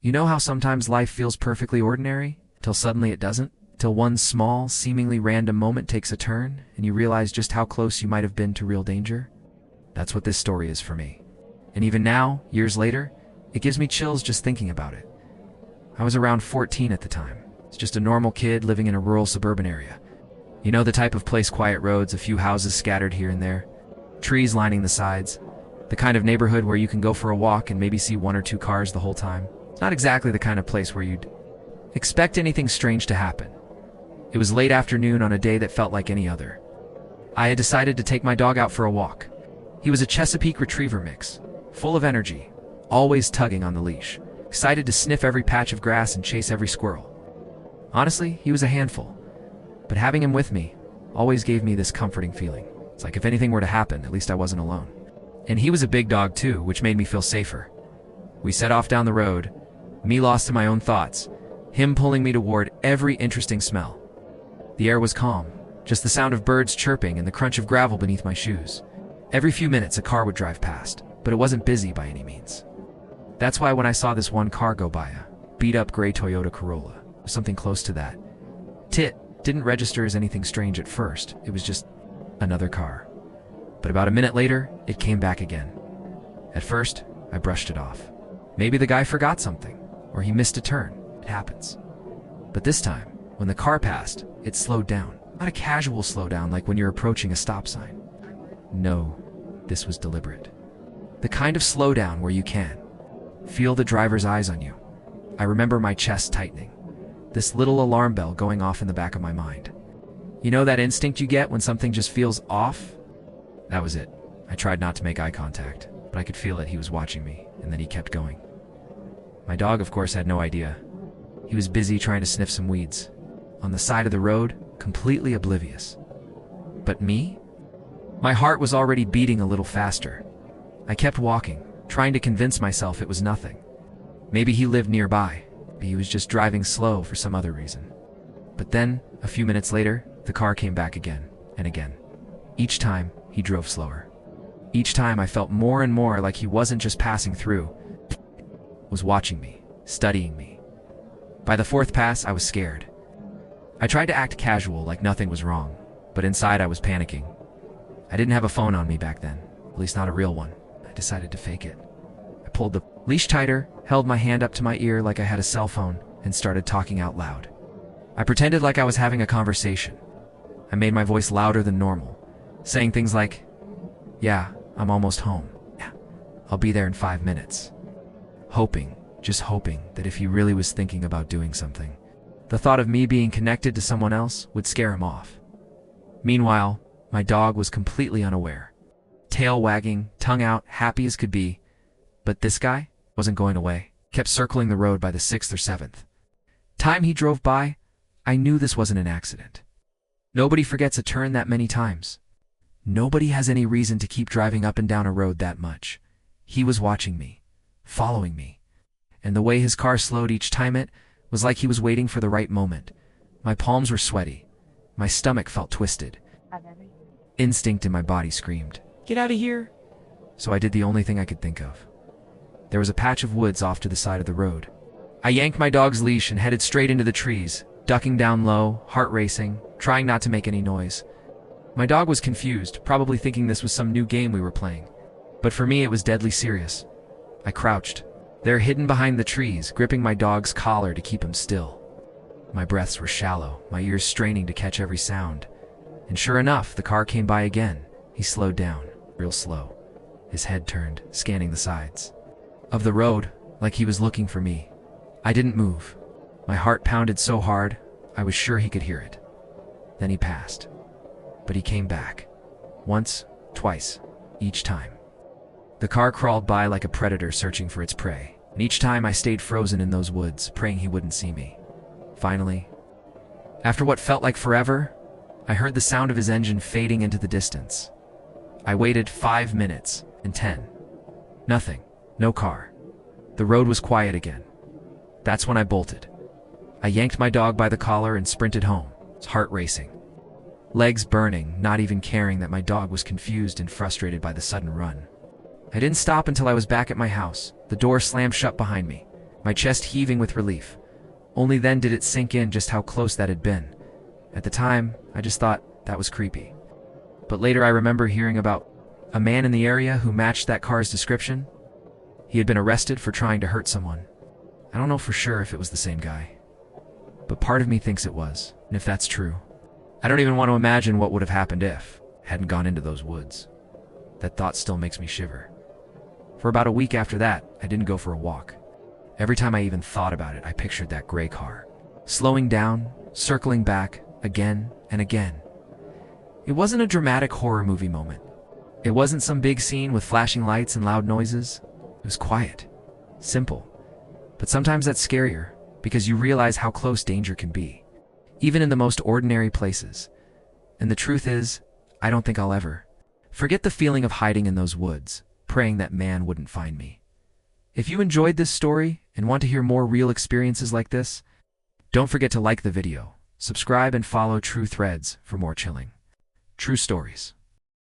You know how sometimes life feels perfectly ordinary, till suddenly it doesn't? Till one small, seemingly random moment takes a turn, and you realize just how close you might have been to real danger? That's what this story is for me. And even now, years later, it gives me chills just thinking about it. I was around 14 at the time. It's just a normal kid living in a rural suburban area. You know, the type of place, quiet roads, a few houses scattered here and there, trees lining the sides, the kind of neighborhood where you can go for a walk and maybe see one or two cars the whole time. It's not exactly the kind of place where you'd expect anything strange to happen. It was late afternoon on a day that felt like any other. I had decided to take my dog out for a walk. He was a Chesapeake Retriever mix, full of energy, always tugging on the leash, excited to sniff every patch of grass and chase every squirrel. Honestly, he was a handful, but having him with me always gave me this comforting feeling. It's like if anything were to happen, at least I wasn't alone. And he was a big dog too, which made me feel safer. We set off down the road, me lost in my own thoughts, him pulling me toward every interesting smell. The air was calm, just the sound of birds chirping and the crunch of gravel beneath my shoes. Every few minutes a car would drive past, but it wasn't busy by any means. That's why when I saw this one car go by, a beat-up gray Toyota Corolla, or something close to that, didn't register as anything strange at first. It was just another car. But about a minute later, it came back again. At first, I brushed it off. Maybe the guy forgot something, or he missed a turn. It happens. But this time, when the car passed, it slowed down. Not a casual slowdown like when you're approaching a stop sign. No, this was deliberate. The kind of slowdown where you can feel the driver's eyes on you. I remember my chest tightening, this little alarm bell going off in the back of my mind. You know that instinct you get when something just feels off? That was it. I tried not to make eye contact, but I could feel it. He was watching me, and then he kept going. My dog, of course, had no idea. He was busy trying to sniff some weeds, on the side of the road, completely oblivious. But me? My heart was already beating a little faster. I kept walking, trying to convince myself it was nothing. Maybe he lived nearby. Maybe he was just driving slow for some other reason. But then, a few minutes later, the car came back again and again. Each time, he drove slower. Each time I felt more and more like he wasn't just passing through, was watching me, studying me. By the fourth pass, I was scared. I tried to act casual, like nothing was wrong, but inside I was panicking. I didn't have a phone on me back then, at least not a real one. I decided to fake it. I pulled the leash tighter, held my hand up to my ear like I had a cell phone, and started talking out loud. I pretended like I was having a conversation. I made my voice louder than normal, saying things like, "Yeah, I'm almost home. Yeah, I'll be there in 5 minutes." Hoping, just hoping, that if he really was thinking about doing something, the thought of me being connected to someone else would scare him off. Meanwhile, my dog was completely unaware. Tail wagging, tongue out, happy as could be. But this guy wasn't going away. Kept circling the road by the 6th or 7th time he drove by. I knew this wasn't an accident. Nobody forgets a turn that many times. Nobody has any reason to keep driving up and down a road that much. He was watching me, following me. And the way his car slowed each time it was like he was waiting for the right moment. My palms were sweaty. My stomach felt twisted. Instinct in my body screamed, "Get out of here!" So I did the only thing I could think of. There was a patch of woods off to the side of the road. I yanked my dog's leash and headed straight into the trees, ducking down low, heart racing, trying not to make any noise. My dog was confused, probably thinking this was some new game we were playing. But for me, it was deadly serious. I crouched, there hidden behind the trees, gripping my dog's collar to keep him still. My breaths were shallow, my ears straining to catch every sound. And sure enough, the car came by again. He slowed down, real slow. His head turned, scanning the sides of the road, like he was looking for me. I didn't move. My heart pounded so hard, I was sure he could hear it. Then he passed. But he came back. Once, twice, each time. The car crawled by like a predator searching for its prey, and each time I stayed frozen in those woods, praying he wouldn't see me. Finally, after what felt like forever, I heard the sound of his engine fading into the distance. I waited 5 minutes, and 10. Nothing. No car. The road was quiet again. That's when I bolted. I yanked my dog by the collar and sprinted home, his heart racing. Legs burning, not even caring that my dog was confused and frustrated by the sudden run. I didn't stop until I was back at my house. The door slammed shut behind me. my chest heaving with relief. Only then did it sink in just how close that had been. At the time, I just thought that was creepy. But later I remember hearing about a man in the area who matched that car's description. He had been arrested for trying to hurt someone. I don't know for sure if it was the same guy, but part of me thinks it was. And if that's true, I don't even want to imagine what would have happened if I hadn't gone into those woods. That thought still makes me shiver. For about a week after that, I didn't go for a walk. Every time I even thought about it, I pictured that gray car, slowing down, circling back, again and again. It wasn't a dramatic horror movie moment. It wasn't some big scene with flashing lights and loud noises. It was quiet, simple. But sometimes that's scarier, because you realize how close danger can be, even in the most ordinary places. And the truth is, I don't think I'll ever forget the feeling of hiding in those woods, praying that man wouldn't find me. If you enjoyed this story and want to hear more real experiences like this, don't forget to like the video, subscribe and follow True Threads for more chilling, true stories.